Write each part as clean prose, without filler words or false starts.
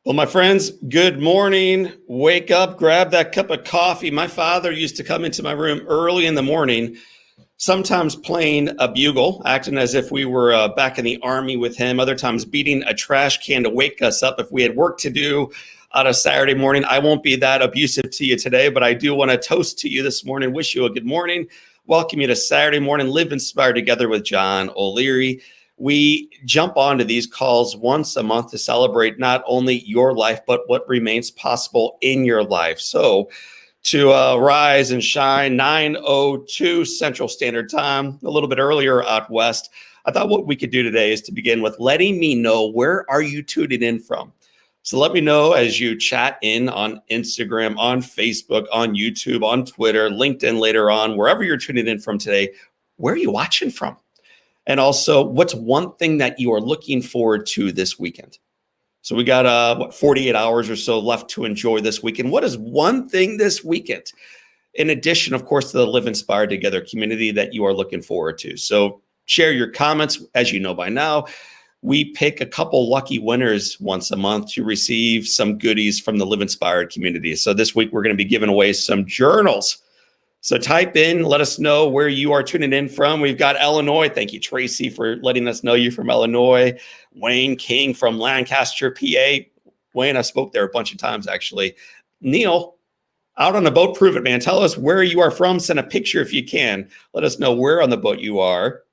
Well, my friends, good morning. Wake up, grab that cup of coffee. My father used to come into my room early in the morning, sometimes playing a bugle, acting as if we were back in the army with him, other times beating a trash can to wake us up if we had work to do on a Saturday morning. I won't be that abusive to you today, but I do want to toast to you this morning, wish you a good morning, welcome you to Saturday morning, Live Inspired Together with John O'Leary. We jump onto these calls once a month to celebrate not only your life, but what remains possible in your life. So to rise and shine, 9:02 Central Standard Time, a little bit earlier out west. I thought what we could do today is to begin with letting me know, where are you tuning in from? So let me know as you chat in on Instagram, on Facebook, on YouTube, on Twitter, LinkedIn later on, wherever you're tuning in from today, where are you watching from? And also, what's one thing that you are looking forward to this weekend? So we got 48 hours or so left to enjoy this weekend. What is one thing this weekend, in addition, of course, to the Live Inspired Together community, that you are looking forward to? So share your comments. As you know by now, we pick a couple lucky winners once a month to receive some goodies from the Live Inspired community. So this week, we're going to be giving away some journals. So type in, let us know where you are tuning in from. We've got Illinois. Thank you, Tracy, for letting us know you're from Illinois. Wayne King from Lancaster, PA. Wayne, I spoke there a bunch of times, actually. Neil, out on the boat, prove it, man. Tell us where you are from. Send a picture if you can. Let us know where on the boat you are.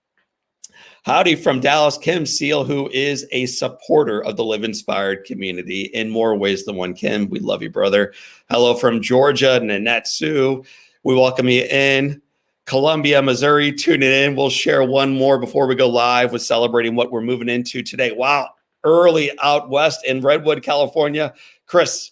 Howdy from Dallas, Kim Seal, who is a supporter of the Live Inspired community in more ways than one. Kim, we love you, brother. Hello from Georgia, Nanette Sue. We welcome you in. Columbia, Missouri, tuning in. We'll share one more before we go live with celebrating what we're moving into today. Wow, early out west in Redwood, California. Chris,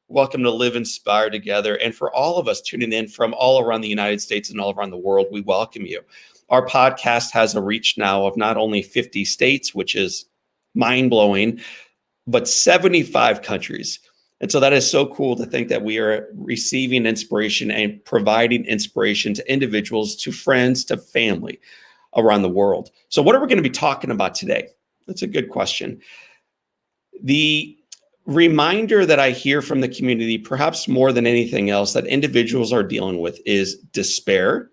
welcome to Live Inspired Together. And for all of us tuning in from all around the United States and all around the world, we welcome you. Our podcast has a reach now of not only 50 states, which is mind-blowing, but 75 countries. And so that is so cool to think that we are receiving inspiration and providing inspiration to individuals, to friends, to family around the world. So what are we going to be talking about today? That's a good question. The reminder that I hear from the community, perhaps more than anything else, that individuals are dealing with is despair,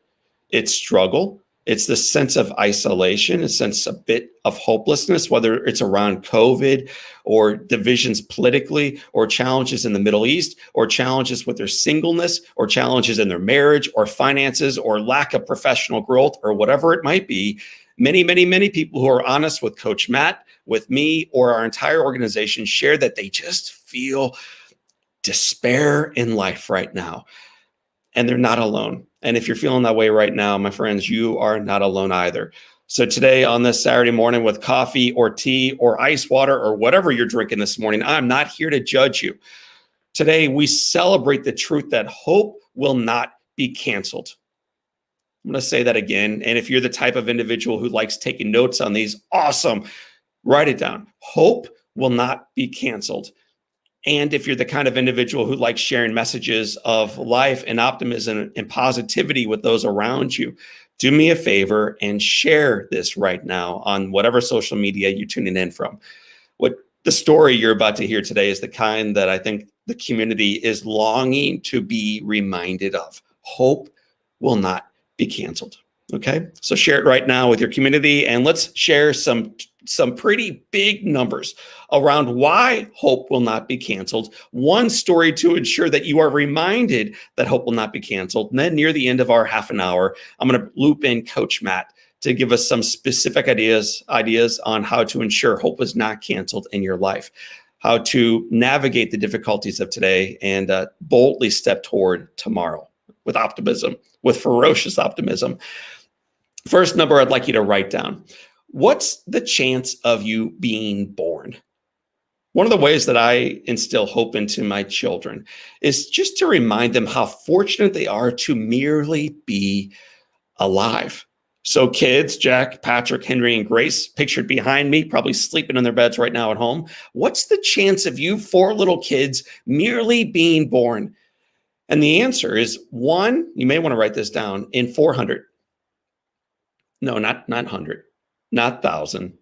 it's struggle, it's the sense of isolation, a sense a bit of hopelessness, whether it's around COVID or divisions politically, or challenges in the Middle East, or challenges with their singleness, or challenges in their marriage, or finances, or lack of professional growth, or whatever it might be. Many, many, many people who are honest with Coach Matt, with me, or our entire organization share that they just feel despair in life right now. And they're not alone. And if you're feeling that way right now, my friends, you are not alone either. So today on this Saturday morning, with coffee or tea or ice water or whatever you're drinking this morning, I'm not here to judge you. Today, we celebrate the truth that hope will not be canceled. I'm going to say that again. And if you're the type of individual who likes taking notes on these, awesome. Write it down. Hope will not be canceled. And if you're the kind of individual who likes sharing messages of life and optimism and positivity with those around you, do me a favor and share this right now on whatever social media you're tuning in from. What the story you're about to hear today is the kind that I think the community is longing to be reminded of. Hope will not be canceled. Okay, so share it right now with your community, and let's share some pretty big numbers around why hope will not be canceled. One story to ensure that you are reminded that hope will not be canceled. And then near the end of our half an hour, I'm going to loop in Coach Matt to give us some specific ideas on how to ensure hope is not canceled in your life, how to navigate the difficulties of today and boldly step toward tomorrow with optimism, with ferocious optimism. First number I'd like you to write down. What's the chance of you being born? One of the ways that I instill hope into my children is just to remind them how fortunate they are to merely be alive. So kids, Jack, Patrick, Henry, and Grace, pictured behind me, probably sleeping in their beds right now at home. What's the chance of you four little kids merely being born? And the answer is 1, you may want to write this down, in 400. No, not 100, not 1,000,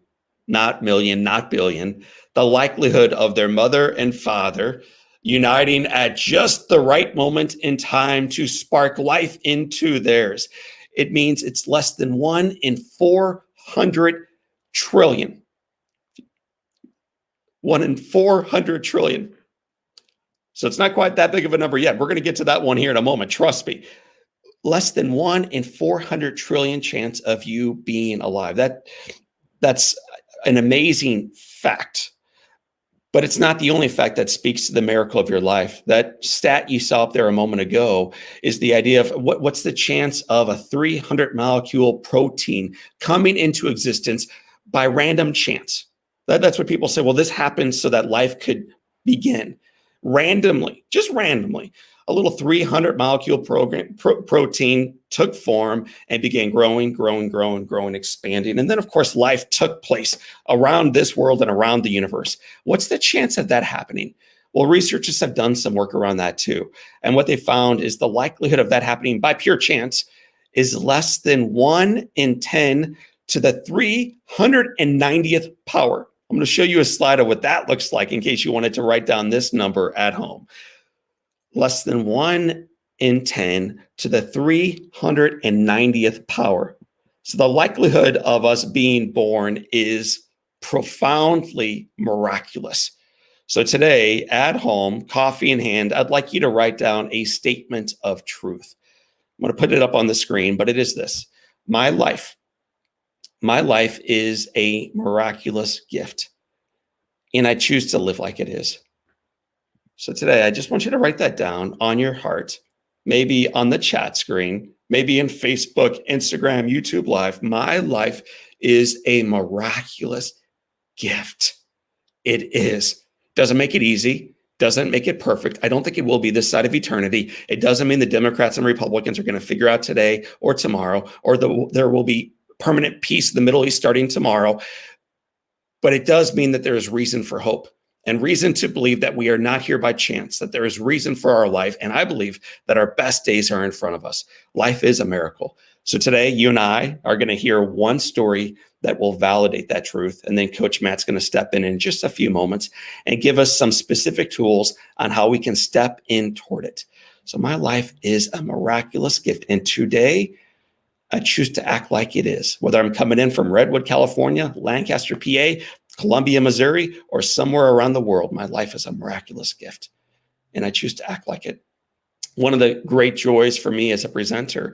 not million, not billion, the likelihood of their mother and father uniting at just the right moment in time to spark life into theirs. It means it's less than 1 in 400 trillion. 1 in 400 trillion. So it's not quite that big of a number yet. We're going to get to that one here in a moment. Trust me. Less than 1 in 400 trillion chance of you being alive. That's an amazing fact. But it's not the only fact that speaks to the miracle of your life. That stat you saw up there a moment ago is the idea of what's the chance of a 300 molecule protein coming into existence by random chance. That's what people say. Well, this happened so that life could begin. Randomly, just randomly, a little 300 molecule protein took form and began growing, expanding. And then, of course, life took place around this world and around the universe. What's the chance of that happening? Well, researchers have done some work around that too. And what they found is the likelihood of that happening by pure chance is less than 1 in 10 to the 390th power. I'm going to show you a slide of what that looks like in case you wanted to write down this number at home. Less than 1 in 10 to the 390th power. So the likelihood of us being born is profoundly miraculous. So today, at home, coffee in hand, I'd like you to write down a statement of truth. I'm going to put it up on the screen, but it is this. My life is a miraculous gift, and I choose to live like it is. So today, I just want you to write that down on your heart, maybe on the chat screen, maybe in Facebook, Instagram, YouTube Live. My life is a miraculous gift. It is. Doesn't make it easy. Doesn't make it perfect. I don't think it will be this side of eternity. It doesn't mean the Democrats and Republicans are going to figure out today or tomorrow, or there will be permanent peace in the Middle East starting tomorrow. But it does mean that there is reason for hope and reason to believe that we are not here by chance, that there is reason for our life. And I believe that our best days are in front of us. Life is a miracle. So today, you and I are going to hear one story that will validate that truth. And then Coach Matt's going to step in just a few moments and give us some specific tools on how we can step in toward it. So my life is a miraculous gift. And today, I choose to act like it is, whether I'm coming in from Redwood, California, Lancaster, PA, Columbia, Missouri, or somewhere around the world. My life is a miraculous gift, and I choose to act like it. One of the great joys for me as a presenter,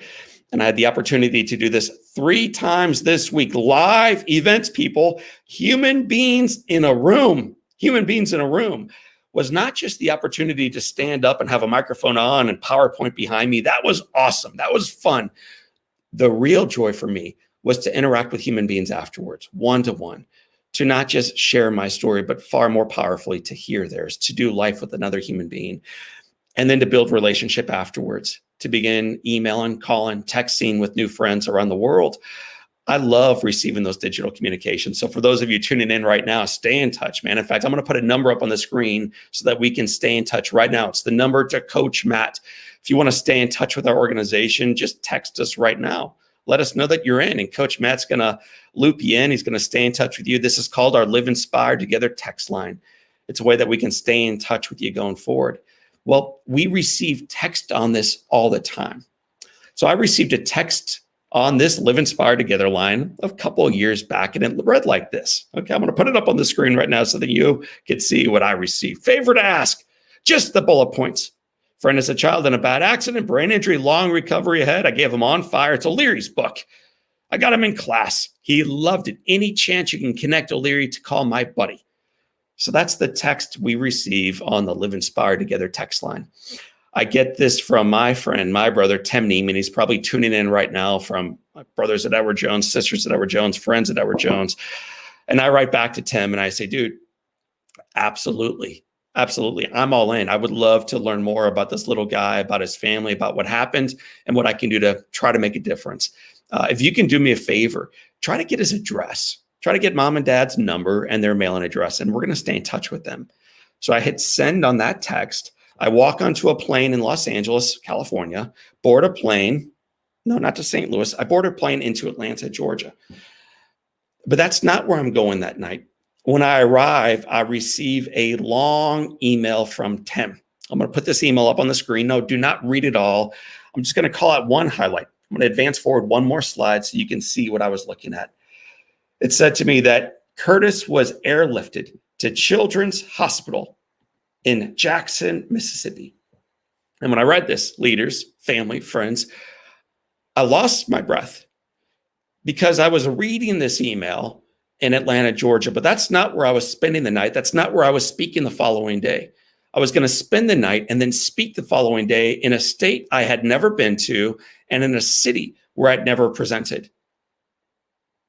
and I had the opportunity to do this 3 times this week, live events, people, human beings in a room, was not just the opportunity to stand up and have a microphone on and PowerPoint behind me. That was awesome. That was fun. The real joy for me was to interact with human beings afterwards, one-to-one, to not just share my story, but far more powerfully to hear theirs, to do life with another human being, and then to build relationship afterwards, to begin emailing, calling, texting with new friends around the world. I love receiving those digital communications. So for those of you tuning in right now, stay in touch, man. In fact, I'm going to put a number up on the screen so that we can stay in touch right now. It's the number to Coach Matt. If you want to stay in touch with our organization, just text us right now. Let us know that you're in, and Coach Matt's going to loop you in. He's going to stay in touch with you. This is called our Live Inspired Together text line. It's a way that we can stay in touch with you going forward. Well, we receive text on this all the time. So I received a text on this Live Inspired Together line a couple of years back, and it read like this. Okay, I'm going to put it up on the screen right now so that you can see what I received. Favorite ask, just the bullet points. Friend is a child in a bad accident, brain injury, long recovery ahead. I gave him On Fire. It's O'Leary's book. I got him in class. He loved it. Any chance you can connect O'Leary to call my buddy. So that's the text we receive on the Live Inspired Together text line. I get this from my friend, my brother, Tim Neiman. He's probably tuning in right now from my brothers at Edward Jones, sisters at Edward Jones, friends at Edward Jones. And I write back to Tim and I say, dude, absolutely. Absolutely. I'm all in. I would love to learn more about this little guy, about his family, about what happened and what I can do to try to make a difference. If you can do me a favor, try to get his address. Try to get mom and dad's number and their mailing address, and we're going to stay in touch with them. So I hit send on that text. I walk onto a plane in Los Angeles, California, board a plane. No, not to St. Louis. I board a plane into Atlanta, Georgia. But that's not where I'm going that night. When I arrive, I receive a long email from Tim. I'm going to put this email up on the screen. No, do not read it all. I'm just going to call out one highlight. I'm going to advance forward one more slide so you can see what I was looking at. It said to me that Curtis was airlifted to Children's Hospital in Jackson, Mississippi. And when I read this, leaders, family, friends, I lost my breath because I was reading this email in Atlanta, Georgia, but that's not where I was spending the night. That's not where I was speaking the following day. I was going to spend the night and then speak the following day in a state I had never been to and in a city where I'd never presented.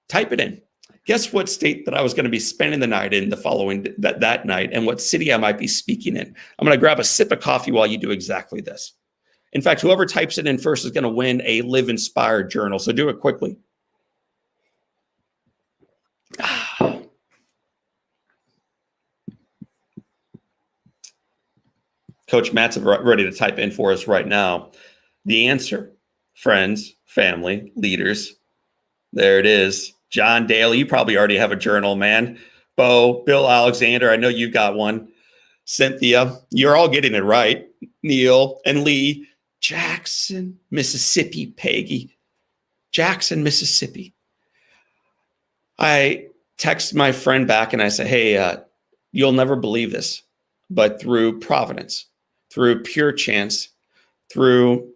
Type it in. Guess what state that I was going to be spending the night in the following that night and what city I might be speaking in. I'm going to grab a sip of coffee while you do exactly this. In fact, whoever types it in first is going to win a Live Inspired journal. So do it quickly. Coach Matt's ready to type in for us right now. The answer, friends, family, leaders. There it is. John Daly, you probably already have a journal, man. Bo, Bill Alexander, I know you got one. Cynthia, you're all getting it right. Neil and Lee. Jackson, Mississippi, Peggy. Jackson, Mississippi. I text my friend back and I say, hey, you'll never believe this, but through providence, through pure chance, through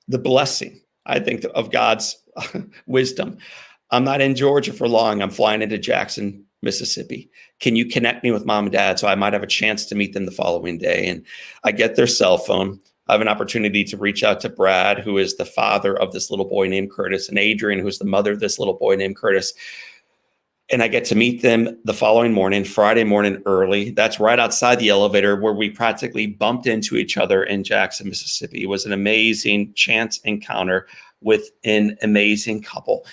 the blessing, I think, of God's wisdom, I'm not in Georgia for long. I'm flying into Jackson, Mississippi. Can you connect me with mom and dad so I might have a chance to meet them the following day? And I get their cell phone. I have an opportunity to reach out to Brad, who is the father of this little boy named Curtis, and Adrian, who's the mother of this little boy named Curtis. And I get to meet them the following morning, Friday morning early. That's right outside the elevator where we practically bumped into each other in Jackson, Mississippi. It was an amazing chance encounter with an amazing couple.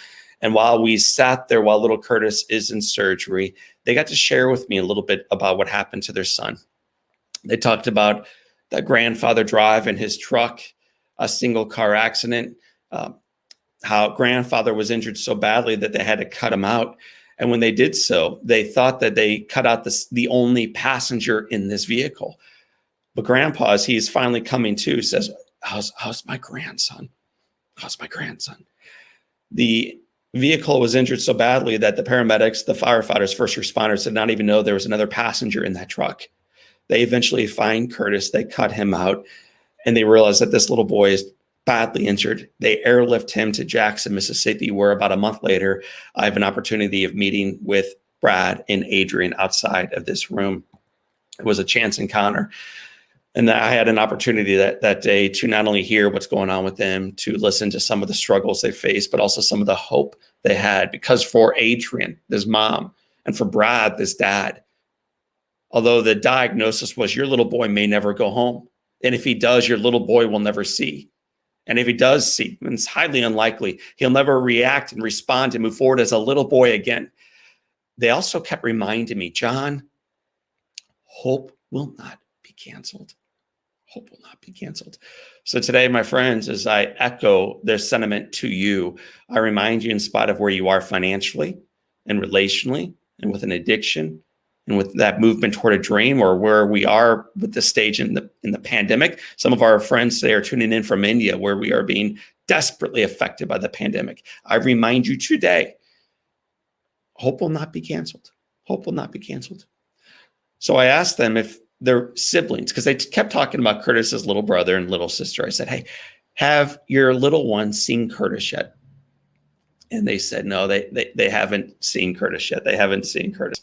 And while we sat there while little Curtis is in surgery, they got to share with me a little bit about what happened to their son. They talked about the grandfather driving his truck, a single car accident, how grandfather was injured so badly that they had to cut him out. And when they did so, they thought that they cut out the only passenger in this vehicle. But grandpa, as he's finally coming to, says, how's my grandson? How's my grandson? The vehicle was injured so badly that the paramedics, the firefighters, first responders did not even know there was another passenger in that truck. They eventually find Curtis. They cut him out, and they realize that this little boy is badly injured. They airlift him to Jackson, Mississippi, where about a month later, I have an opportunity of meeting with Brad and Adrian outside of this room. It was a chance encounter. And I had an opportunity that day to not only hear what's going on with them, to listen to some of the struggles they faced, but also some of the hope they had. Because for Adrian, this mom, and for Brad, this dad, although the diagnosis was your little boy may never go home. And if he does, your little boy will never see. And if he does see, and it's highly unlikely, he'll never react and respond and move forward as a little boy again. They also kept reminding me, John, hope will not be canceled. Hope will not be canceled. So today, my friends, as I echo their sentiment to you, I remind you, in spite of where you are financially and relationally and with an addiction and with that movement toward a dream, or where we are with this stage in the pandemic. Some of our friends today are tuning in from India, where we are being desperately affected by the pandemic. I remind you today, hope will not be canceled. Hope will not be canceled. So I asked them if their siblings, because they kept talking about Curtis's little brother and little sister. I said, hey, have your little ones seen Curtis yet? And they said, no, they haven't seen Curtis yet. They haven't seen Curtis.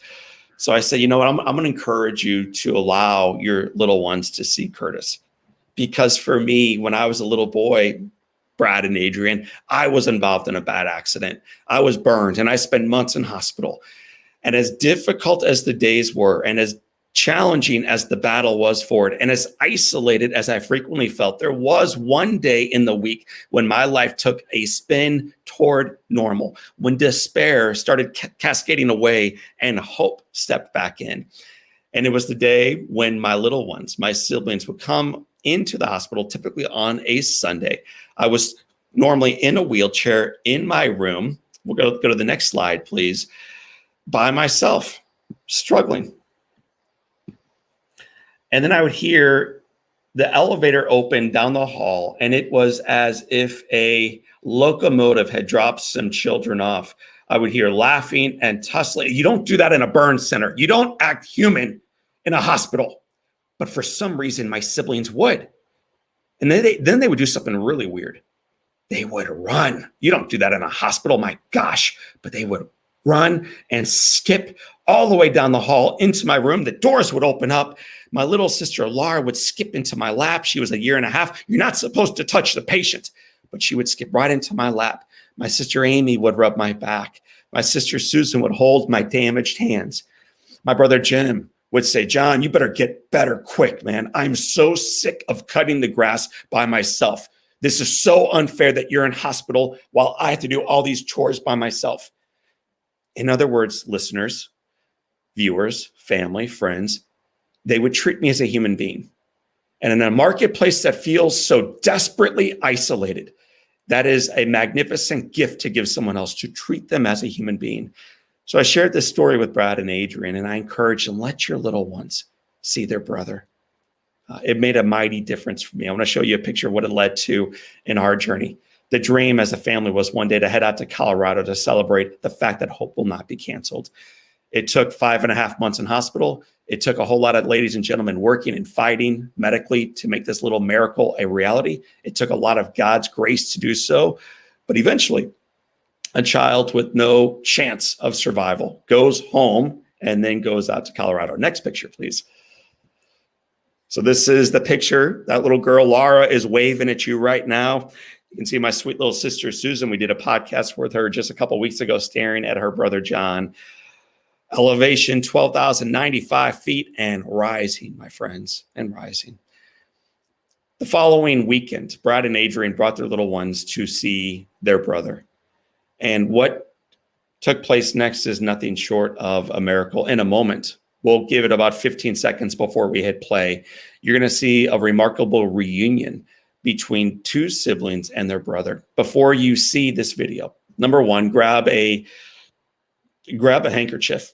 So I said, you know what, I'm going to encourage you to allow your little ones to see Curtis. Because for me, when I was a little boy, Brad and Adrian, I was involved in a bad accident. I was burned and I spent months in hospital. And as difficult as the days were, and as challenging as the battle was for it, and as isolated as I frequently felt, there was one day in the week when my life took a spin toward normal, when despair started cascading away and hope stepped back in. And it was the day when my little ones, my siblings, would come into the hospital, typically on a Sunday. I was normally in a wheelchair in my room, We'll go to the next slide, please. By myself, struggling. And then I would hear the elevator open down the hall, and it was as if a locomotive had dropped some children off. I would hear laughing and tussling. You don't do that in a burn center. You don't act human in a hospital. But for some reason, my siblings would. And then they would do something really weird. They would run. You don't do that in a hospital, my gosh. But they would run and skip all the way down the hall into my room. The doors would open up. My little sister, Laura, would skip into my lap. She was 1.5 years. You're not supposed to touch the patient, but she would skip right into my lap. My sister, Amy, would rub my back. My sister, Susan, would hold my damaged hands. My brother, Jim, would say, John, you better get better quick, man. I'm so sick of cutting the grass by myself. This is so unfair that you're in hospital while I have to do all these chores by myself. In other words, listeners, viewers, family, friends, they would treat me as a human being. And in a marketplace that feels so desperately isolated, that is a magnificent gift to give someone else, to treat them as a human being. So I shared this story with Brad and Adrian, and I encourage them, let your little ones see their brother. It made a mighty difference for me. I want to show you a picture of what it led to in our journey. The dream as a family was one day to head out to Colorado to celebrate the fact that hope will not be canceled. It took 5.5 months in hospital. It took a whole lot of ladies and gentlemen working and fighting medically to make this little miracle a reality. It took a lot of God's grace to do so. But eventually, a child with no chance of survival goes home and then goes out to Colorado. Next picture, please. So this is the picture. That little girl, Laura, is waving at you right now. You can see my sweet little sister, Susan. We did a podcast with her just a couple weeks ago, staring at her brother, John. Elevation, 12,095 feet and rising, my friends, and rising. The following weekend, Brad and Adrian brought their little ones to see their brother. And what took place next is nothing short of a miracle. In a moment, we'll give it about 15 seconds before we hit play. You're going to see a remarkable reunion between two siblings and their brother. Before you see this video, number one, grab a handkerchief.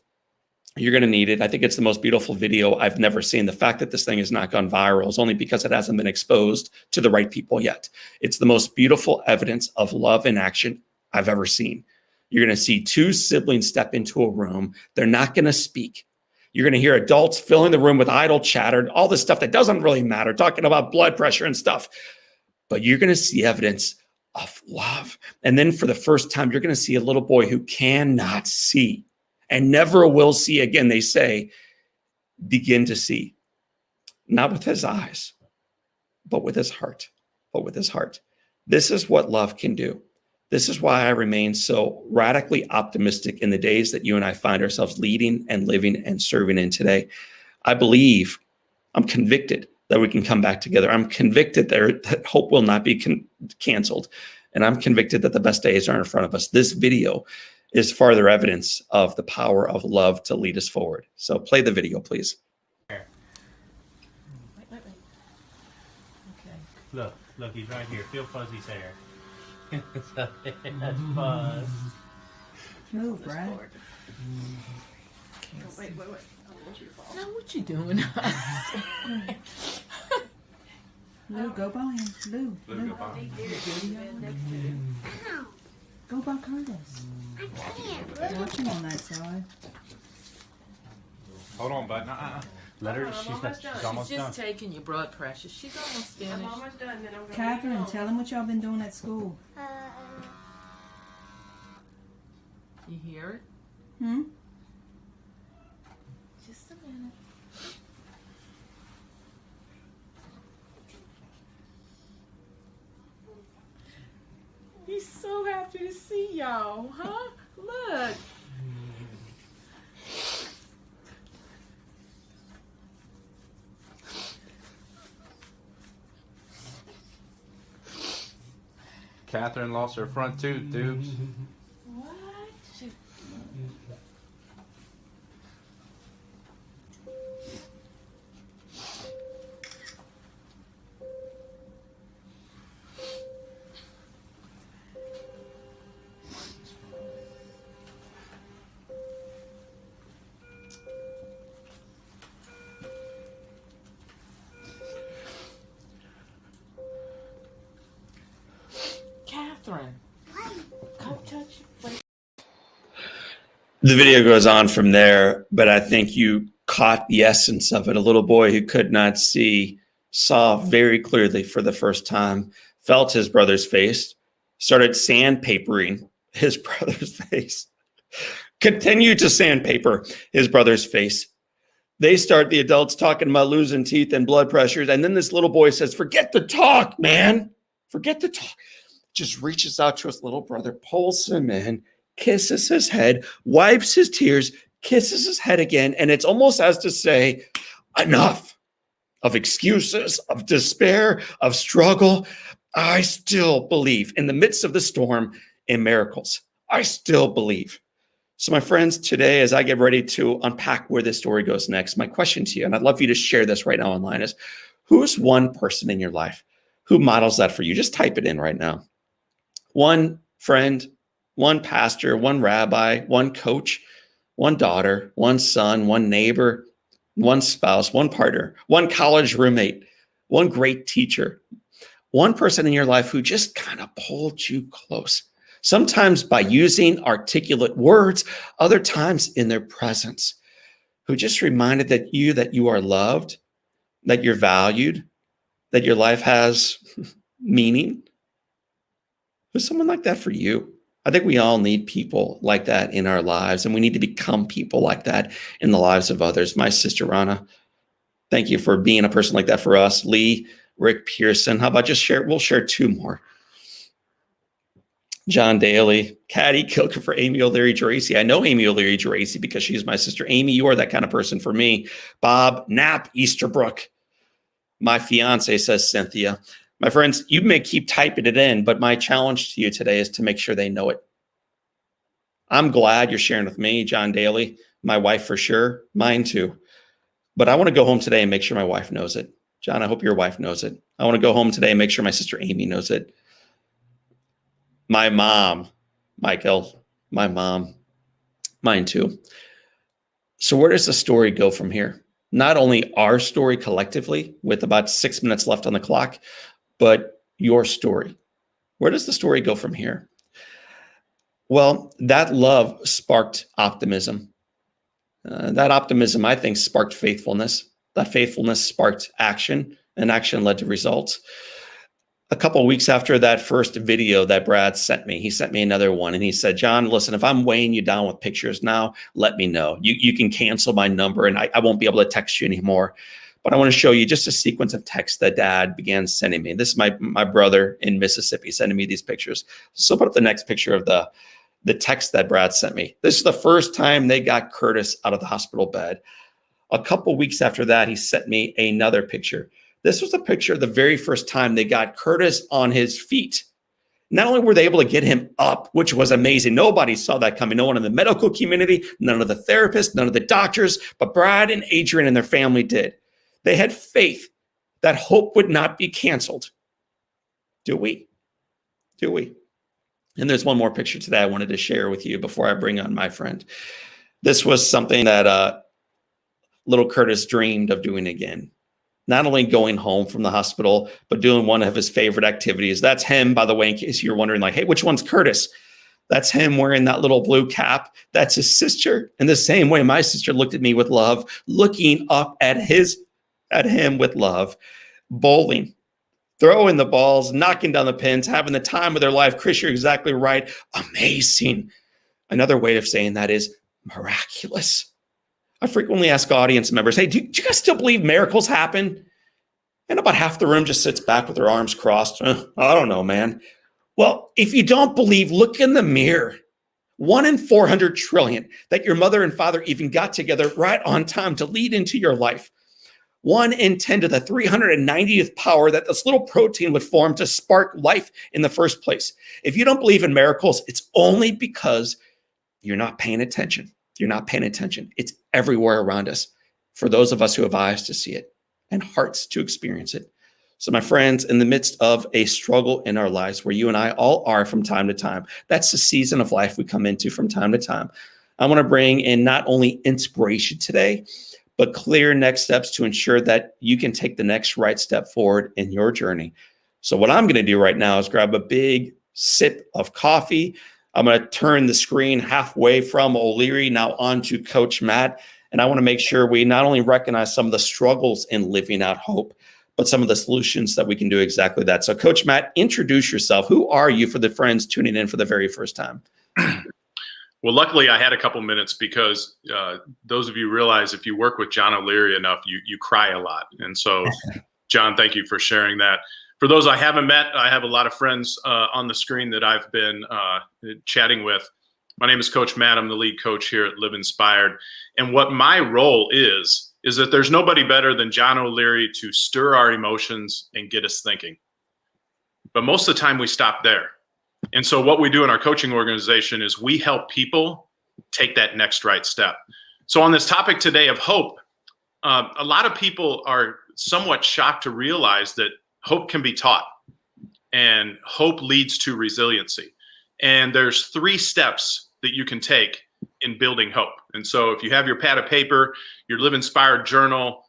You're going to need it. I think it's the most beautiful video I've never seen. The fact that this thing has not gone viral is only because it hasn't been exposed to the right people yet. It's the most beautiful evidence of love in action I've ever seen. You're going to see two siblings step into a room. They're not going to speak. You're going to hear adults filling the room with idle chatter, all this stuff that doesn't really matter, talking about blood pressure and stuff. But you're going to see evidence of love. And then for the first time, you're going to see a little boy who cannot see and never will see again, they say, begin to see. Not with his eyes, but with his heart. This is what love can do. This is why I remain so radically optimistic in the days that you and I find ourselves leading and living and serving in today. I'm convicted that we can come back together. I'm convicted that hope will not be canceled. And I'm convicted that the best days are in front of us. This video is further evidence of the power of love to lead us forward. So play the video, please. Wait. Okay. Look, he's right here. Feel Fuzzy's hair. That's Fuzz. Move, Brad. Wait. I want you to fall. No, what you doing? Lou, go by him. Lou, Go by. go by Curtis. Watch him on that side. Hold on, bud. Let her. She's almost She's done. just taking your blood pressure. She's almost finished. I'm almost done, then I'm going Catherine, tell him what y'all been doing at school. You hear it? Hmm? Just a minute. He's so happy to see y'all, huh? Look. Catherine lost her front tooth, dudes. What? She... The video goes on from there, but I think you caught the essence of it. A little boy who could not see saw very clearly for the first time, felt his brother's face, started sandpapering his brother's face, continued to sandpaper his brother's face. The adults talking about losing teeth and blood pressures. And then this little boy says, forget the talk, man. Forget the talk. Just reaches out to his little brother, pulls him in, kisses his head, wipes his tears, kisses his head again. And it's almost as to say, enough of excuses, of despair, of struggle. I still believe in the midst of the storm in miracles. I still believe. So my friends, today, as I get ready to unpack where this story goes next, my question to you, and I'd love for you to share this right now online, is who's one person in your life who models that for you? Just type it in right now. One friend, one pastor, one rabbi, one coach, one daughter, one son, one neighbor, one spouse, one partner, one college roommate, one great teacher, one person in your life who just kind of pulled you close. Sometimes by using articulate words, other times in their presence, who just reminded that you are loved, that you're valued, that your life has meaning. Who's someone like that for you? I think we all need people like that in our lives, and we need to become people like that in the lives of others. My sister Rana, thank you for being a person like that for us. Lee, Rick Pearson, how about we'll share two more. John Daly, Caddy Kilker for Amy O'Leary Geraci. I know Amy O'Leary Geraci because she's my sister. Amy, you are that kind of person for me. Bob Knapp Easterbrook. My fiance, says Cynthia. My friends, you may keep typing it in, but my challenge to you today is to make sure they know it. I'm glad you're sharing with me, John Daly, my wife for sure, mine too. But I want to go home today and make sure my wife knows it. John, I hope your wife knows it. I want to go home today and make sure my sister Amy knows it. My mom, Michael, my mom, mine too. So where does the story go from here? Not only our story collectively with about 6 minutes left on the clock, but your story. Where does the story go from here? Well, that love sparked optimism. That optimism, I think, sparked faithfulness. That faithfulness sparked action, and action led to results. A couple of weeks after that first video that Brad sent me, he sent me another one, and he said, John, listen, if I'm weighing you down with pictures now, let me know. You can cancel my number, and I won't be able to text you anymore. But I want to show you just a sequence of texts that Dad began sending me. This is my brother in Mississippi sending me these pictures. So put up the next picture of the text that Brad sent me. This is the first time they got Curtis out of the hospital bed. A couple weeks after that, he sent me another picture. This was a picture of the very first time they got Curtis on his feet. Not only were they able to get him up, which was amazing. Nobody saw that coming. No one in the medical community, none of the therapists, none of the doctors, but Brad and Adrian and their family did. They had faith that hope would not be canceled. Do we? Do we? And there's one more picture today I wanted to share with you before I bring on my friend. This was something that little Curtis dreamed of doing again. Not only going home from the hospital, but doing one of his favorite activities. That's him, by the way, in case you're wondering, like, hey, which one's Curtis? That's him wearing that little blue cap. That's his sister. In the same way, my sister looked at me with love, looking up at him with love, bowling, throwing the balls, knocking down the pins, having the time of their life. Chris, you're exactly right. Amazing. Another way of saying that is miraculous. I frequently ask audience members, hey, do you guys still believe miracles happen? And about half the room just sits back with their arms crossed. I don't know, man. Well, if you don't believe, look in the mirror. 1 in 400 trillion that your mother and father even got together right on time to lead into your life. 1 in 10 to the 390th power that this little protein would form to spark life in the first place. If you don't believe in miracles, it's only because you're not paying attention. You're not paying attention. It's everywhere around us for those of us who have eyes to see it and hearts to experience it. So my friends, in the midst of a struggle in our lives where you and I all are from time to time, that's the season of life we come into from time to time. I want to bring in not only inspiration today, but clear next steps to ensure that you can take the next right step forward in your journey. So what I'm going to do right now is grab a big sip of coffee, I'm going to turn the screen halfway from O'Leary now onto Coach Matt. And I want to make sure we not only recognize some of the struggles in living out hope, but some of the solutions that we can do exactly that. So Coach Matt, introduce yourself. Who are you for the friends tuning in for the very first time? Well, luckily I had a couple minutes because those of you realize if you work with John O'Leary enough, you cry a lot. And so, John, thank you for sharing that. For those I haven't met, I have a lot of friends on the screen that I've been chatting with. My name is Coach Matt. I'm the lead coach here at Live Inspired. And what my role is that there's nobody better than John O'Leary to stir our emotions and get us thinking. But most of the time we stop there. And so what we do in our coaching organization is we help people take that next right step. So on this topic today of hope, a lot of people are somewhat shocked to realize that hope can be taught, and hope leads to resiliency. And there's 3 steps that you can take in building hope. And so if you have your pad of paper, your Live Inspired journal,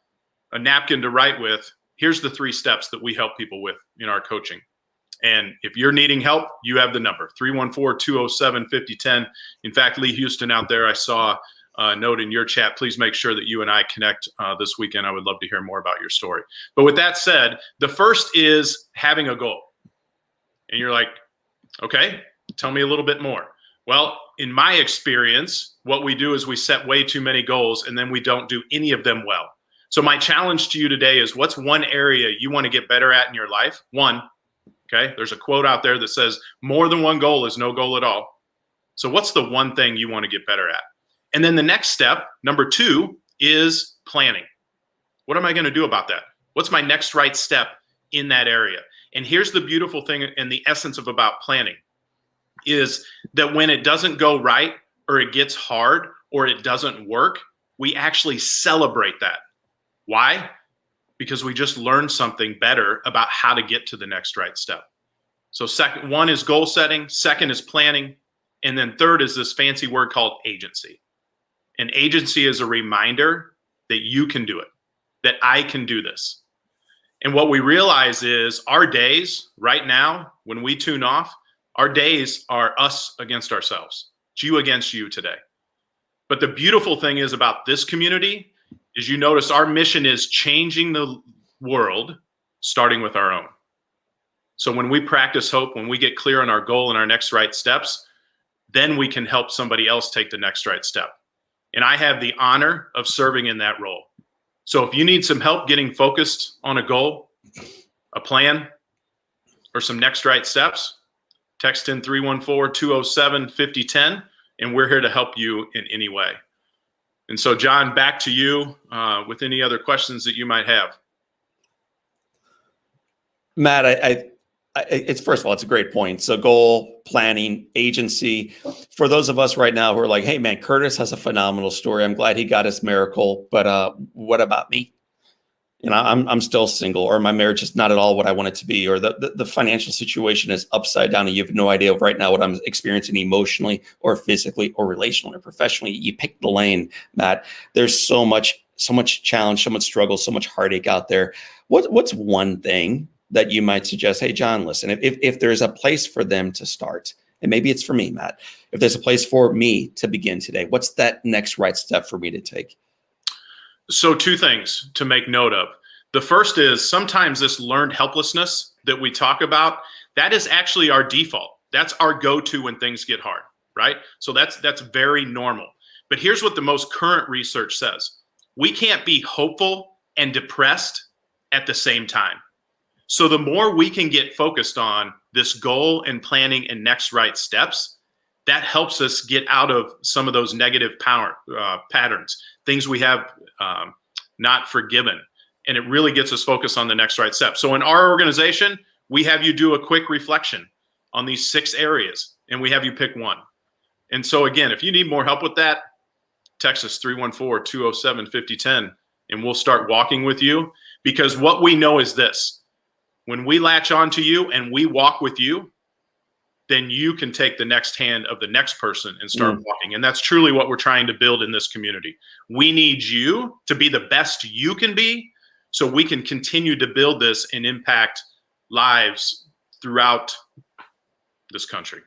a napkin to write with, here's the 3 steps that we help people with in our coaching. And if you're needing help, you have the number, 314-207-5010. In fact, Lee Houston out there, I saw a note in your chat. Please make sure that you and I connect this weekend. I would love to hear more about your story. But with that said, the first is having a goal. And you're like, okay, tell me a little bit more. Well, in my experience, what we do is we set way too many goals and then we don't do any of them well. So my challenge to you today is, what's one area you want to get better at in your life? One. Okay, there's a quote out there that says more than one goal is no goal at all. So what's the one thing you want to get better at? And then the next step, number 2, is planning. What am I going to do about that? What's my next right step in that area? And here's the beautiful thing and the essence of about planning is that when it doesn't go right, or it gets hard, or it doesn't work, we actually celebrate that. Why? Because we just learned something better about how to get to the next right step. So one is goal setting, second is planning, and then third is this fancy word called agency. And agency is a reminder that you can do it, that I can do this. And what we realize is our days right now, when we tune off, our days are us against ourselves. It's you against you today. But the beautiful thing is about this community is you notice our mission is changing the world, starting with our own. So when we practice hope, when we get clear on our goal and our next right steps, then we can help somebody else take the next right step. And I have the honor of serving in that role. So if you need some help getting focused on a goal, a plan, or some next right steps, text in 314-207-5010, and we're here to help you in any way. And so, John, back to you with any other questions that you might have. Matt, it's first of all, it's a great point. So goal, planning, agency. For those of us right now who are like, hey, man, Curtis has a phenomenal story. I'm glad he got his miracle. But what about me? You know, I'm still single, or my marriage is not at all what I want it to be, or the financial situation is upside down and you have no idea of right now what I'm experiencing emotionally or physically or relationally or professionally. You pick the lane, Matt. There's so much challenge, so much struggle, so much heartache out there. What's one thing that you might suggest? Hey, John, listen, if there's a place for them to start, and maybe it's for me, Matt, if there's a place for me to begin today, what's that next right step for me to take? So 2 things to make note of. The first is sometimes this learned helplessness that we talk about, that is actually our default. That's our go-to when things get hard, right? So that's very normal. But here's what the most current research says. We can't be hopeful and depressed at the same time. So the more we can get focused on this goal and planning and next right steps, that helps us get out of some of those negative patterns, things we have not forgiven. And it really gets us focused on the next right step. So in our organization, we have you do a quick reflection on these 6 areas, and we have you pick one. And so again, if you need more help with that, text us 314-207-5010, and we'll start walking with you. Because what we know is this: when we latch onto you and we walk with you, then you can take the next hand of the next person and start walking. And that's truly what we're trying to build in this community. We need you to be the best you can be so we can continue to build this and impact lives throughout this country.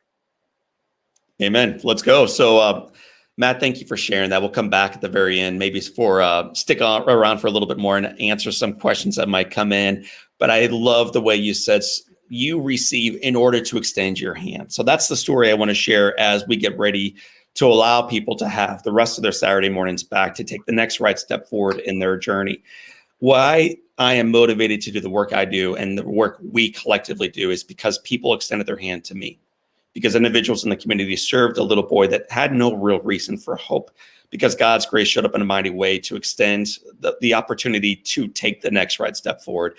Amen. Let's go. So, Matt, thank you for sharing that. We'll come back at the very end, maybe for stick around for a little bit more and answer some questions that might come in. But I love the way you said you receive in order to extend your hand. So that's the story I want to share as we get ready to allow people to have the rest of their Saturday mornings back to take the next right step forward in their journey. Why I am motivated to do the work I do and the work we collectively do is because people extended their hand to me. Because individuals in the community served a little boy that had no real reason for hope, because God's grace showed up in a mighty way to extend the opportunity to take the next right step forward.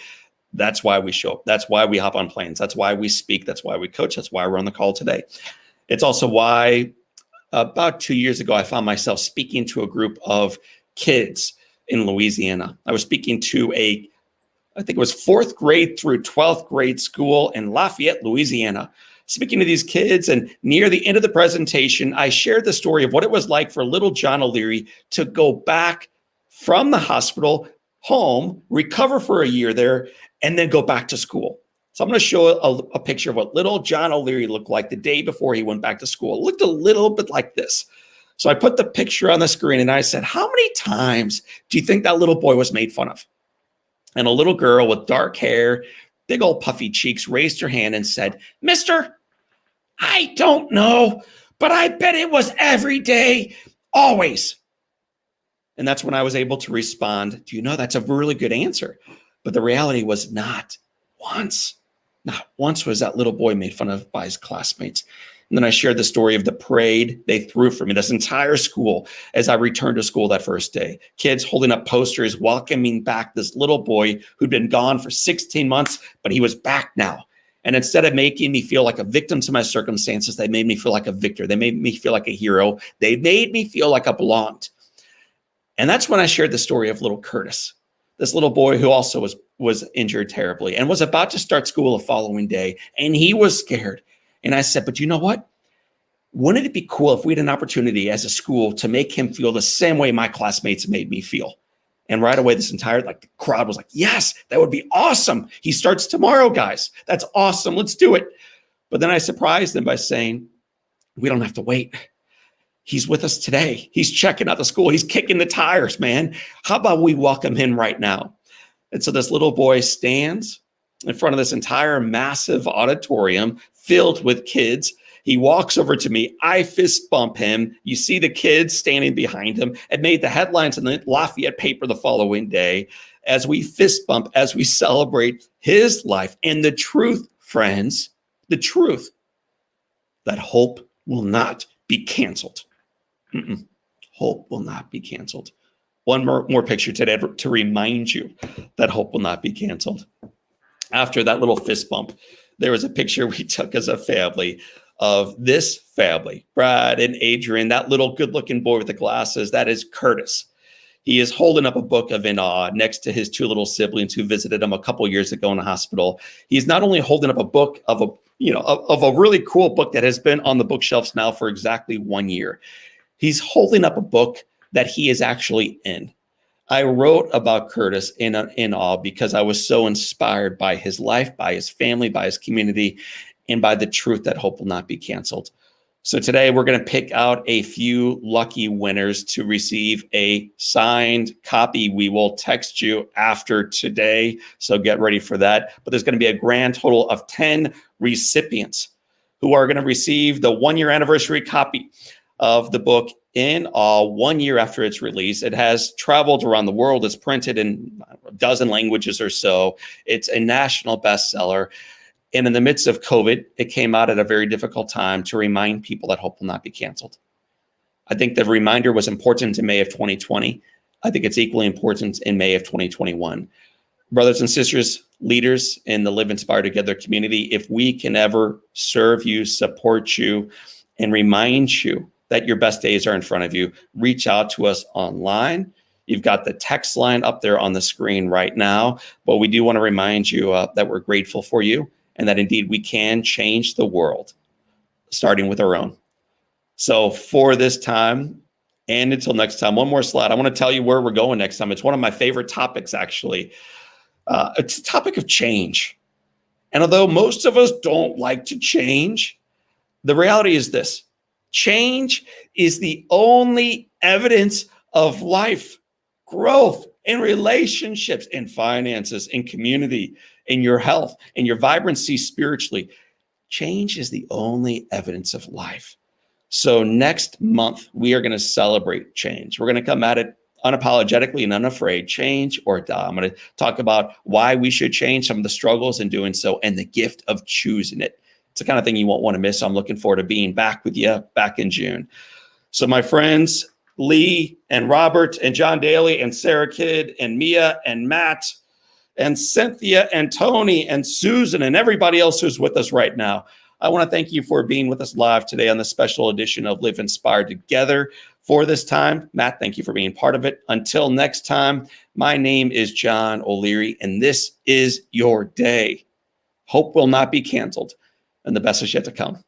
That's why we show up. That's why we hop on planes. That's why we speak. That's why we coach. That's why we're on the call today. It's also why about 2 years ago, I found myself speaking to a group of kids in Louisiana. I was speaking to I think it was 4th grade through 12th grade school in Lafayette, Louisiana. Speaking to these kids, and near the end of the presentation, I shared the story of what it was like for little John O'Leary to go back from the hospital home, recover for a year there, and then go back to school. So I'm going to show a picture of what little John O'Leary looked like the day before he went back to school. It looked a little bit like this. So I put the picture on the screen and I said, how many times do you think that little boy was made fun of? And a little girl with dark hair, big old puffy cheeks, raised her hand and said, Mister, I don't know, but I bet it was every day, always. And that's when I was able to respond, do you know, that's a really good answer. But the reality was not once was that little boy made fun of by his classmates. And then I shared the story of the parade they threw for me, this entire school, as I returned to school that first day. Kids holding up posters, welcoming back this little boy who'd been gone for 16 months, but he was back now. And instead of making me feel like a victim to my circumstances, they made me feel like a victor. They made me feel like a hero. They made me feel like I belonged. And that's when I shared the story of little Curtis, this little boy who also was injured terribly and was about to start school the following day. And he was scared. And I said, but you know what? Wouldn't it be cool if we had an opportunity as a school to make him feel the same way my classmates made me feel? And right away, this entire crowd was like, yes, that would be awesome. He starts tomorrow, guys. That's awesome. Let's do it. But then I surprised them by saying, we don't have to wait. He's with us today. He's checking out the school. He's kicking the tires, man. How about we welcome him right now? And so this little boy stands in front of this entire massive auditorium filled with kids. He walks over to me. I fist bump him. You see the kids standing behind him. It made the headlines in the Lafayette paper the following day as we fist bump, as we celebrate his life. And the truth, friends, the truth, that hope will not be canceled. Hope will not be canceled. One more picture today to remind you that hope will not be canceled. After that little fist bump, there was a picture we took as a family of this family, Brad and Adrian, that little good-looking boy with the glasses. That is Curtis. He is holding up a book of In Awe next to his 2 little siblings who visited him a couple years ago in the hospital. He's not only holding up a book of a really cool book that has been on the bookshelves now for exactly 1 year. He's holding up a book that he is actually in. I wrote about Curtis in Awe because I was so inspired by his life, by his family, by his community, and by the truth that hope will not be canceled. So today we're going to pick out a few lucky winners to receive a signed copy. We will text you after today, so get ready for that. But there's going to be a grand total of 10 recipients who are going to receive the 1-year anniversary copy of the book In Awe 1 year after its release. It has traveled around the world. It's printed in a dozen languages or so. It's a national bestseller. And in the midst of COVID, it came out at a very difficult time to remind people that hope will not be canceled. I think the reminder was important in May of 2020. I think it's equally important in May of 2021. Brothers and sisters, leaders in the Live Inspired Together community, if we can ever serve you, support you, and remind you that your best days are in front of you, reach out to us online. You've got the text line up there on the screen right now, but we do want to remind you that we're grateful for you and that indeed we can change the world, starting with our own. So for this time and until next time, one more slide. I want to tell you where we're going next time. It's one of my favorite topics, actually. It's a topic of change. And although most of us don't like to change, the reality is this: Change is the only evidence of life, growth, in relationships, in finances, in community, in your health, in your vibrancy spiritually. Change is the only evidence of life. So next month, we are going to celebrate change. We're going to come at it unapologetically and unafraid. Change or die. I'm going to talk about why we should change, some of the struggles in doing so, and the gift of choosing it. It's the kind of thing you won't want to miss. So I'm looking forward to being back with you back in June. So my friends, Lee and Robert and John Daly and Sarah Kidd and Mia and Matt and Cynthia and Tony and Susan and everybody else who's with us right now, I want to thank you for being with us live today on the special edition of Live Inspired Together. For this time, Matt, thank you for being part of it. Until next time, my name is John O'Leary, and this is your day. Hope will not be canceled, and the best is yet to come.